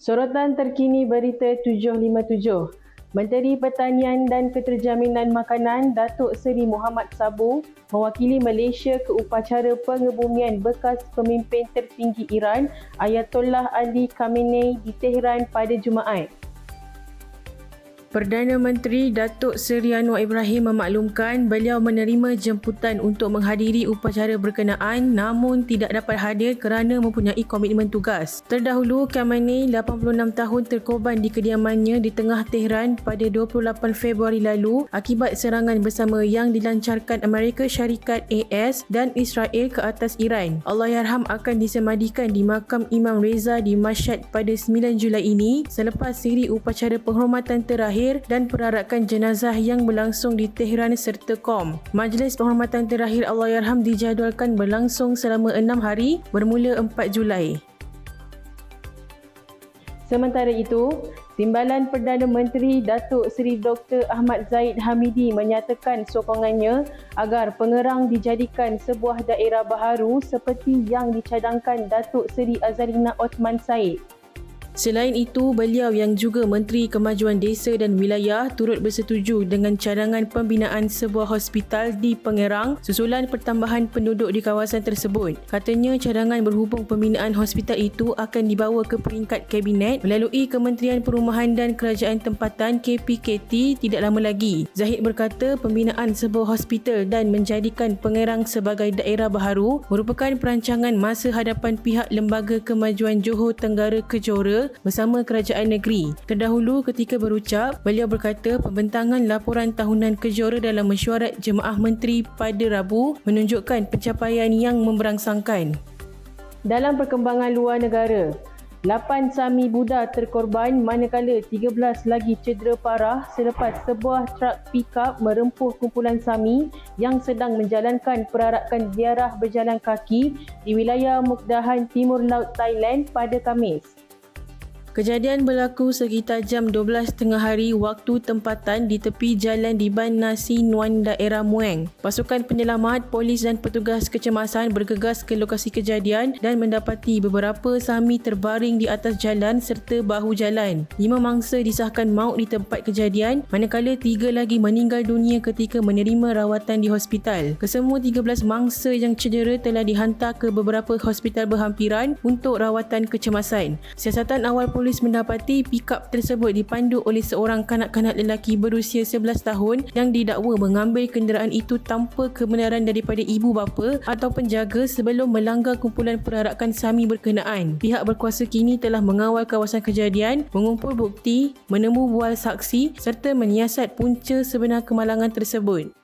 Sorotan terkini berita 757. Menteri Pertanian dan Keterjaminan Makanan Datuk Seri Muhammad Sabuu mewakili Malaysia ke upacara pengebumian bekas pemimpin tertinggi Iran Ayatollah Ali Khamenei di Tehran pada Jumaat. Perdana Menteri Datuk Seri Anwar Ibrahim memaklumkan beliau menerima jemputan untuk menghadiri upacara berkenaan namun tidak dapat hadir kerana mempunyai komitmen tugas. Terdahulu, Khamenei 86 tahun terkorban di kediamannya di tengah Tehran pada 28 Februari lalu akibat serangan bersama yang dilancarkan Amerika Syarikat AS dan Israel ke atas Iran. Allahyarham akan disemadikan di makam Imam Reza di Mashhad pada 9 Julai ini selepas siri upacara penghormatan terakhir dan perarakan jenazah yang berlangsung di Tehran serta Qom. Majlis penghormatan terakhir Allahyarham dijadualkan berlangsung selama 6 hari bermula 4 Julai. Sementara itu, Timbalan Perdana Menteri Datuk Seri Dr. Ahmad Zahid Hamidi menyatakan sokongannya agar Pengerang dijadikan sebuah daerah baharu seperti yang dicadangkan Datuk Seri Azalina Othman Said. Selain itu, beliau yang juga Menteri Kemajuan Desa dan Wilayah turut bersetuju dengan cadangan pembinaan sebuah hospital di Pengerang susulan pertambahan penduduk di kawasan tersebut. Katanya cadangan berhubung pembinaan hospital itu akan dibawa ke peringkat Kabinet melalui Kementerian Perumahan dan Kerajaan Tempatan KPKT tidak lama lagi. Zahid berkata pembinaan sebuah hospital dan menjadikan Pengerang sebagai daerah baharu merupakan perancangan masa hadapan pihak Lembaga Kemajuan Johor Tenggara Kejora bersama kerajaan negeri. Terdahulu ketika berucap, beliau berkata pembentangan laporan tahunan Kejora dalam mesyuarat Jemaah Menteri pada Rabu menunjukkan pencapaian yang memberangsangkan. Dalam perkembangan luar negara, 8 Sami Buddha terkorban manakala 13 lagi cedera parah selepas sebuah truk pikap merempuh kumpulan Sami yang sedang menjalankan perarakan ziarah berjalan kaki di wilayah Mukdahan Timur Laut Thailand pada Khamis. Kejadian berlaku sekitar jam 12 tengah hari waktu tempatan di tepi jalan di Ban Nasi Nuan daerah Mueng. Pasukan penyelamat, polis dan petugas kecemasan bergegas ke lokasi kejadian dan mendapati beberapa Sami terbaring di atas jalan serta bahu jalan. 5 mangsa disahkan maut di tempat kejadian manakala 3 lagi meninggal dunia ketika menerima rawatan di hospital. Kesemua 13 mangsa yang cedera telah dihantar ke beberapa hospital berhampiran untuk rawatan kecemasan. Siasatan awal polis mendapati pikap tersebut dipandu oleh seorang kanak-kanak lelaki berusia 11 tahun yang didakwa mengambil kenderaan itu tanpa kebenaran daripada ibu bapa atau penjaga sebelum melanggar kumpulan perarakan Sami berkenaan. Pihak berkuasa kini telah mengawal kawasan kejadian, mengumpul bukti, menemu bual saksi serta menyiasat punca sebenar kemalangan tersebut.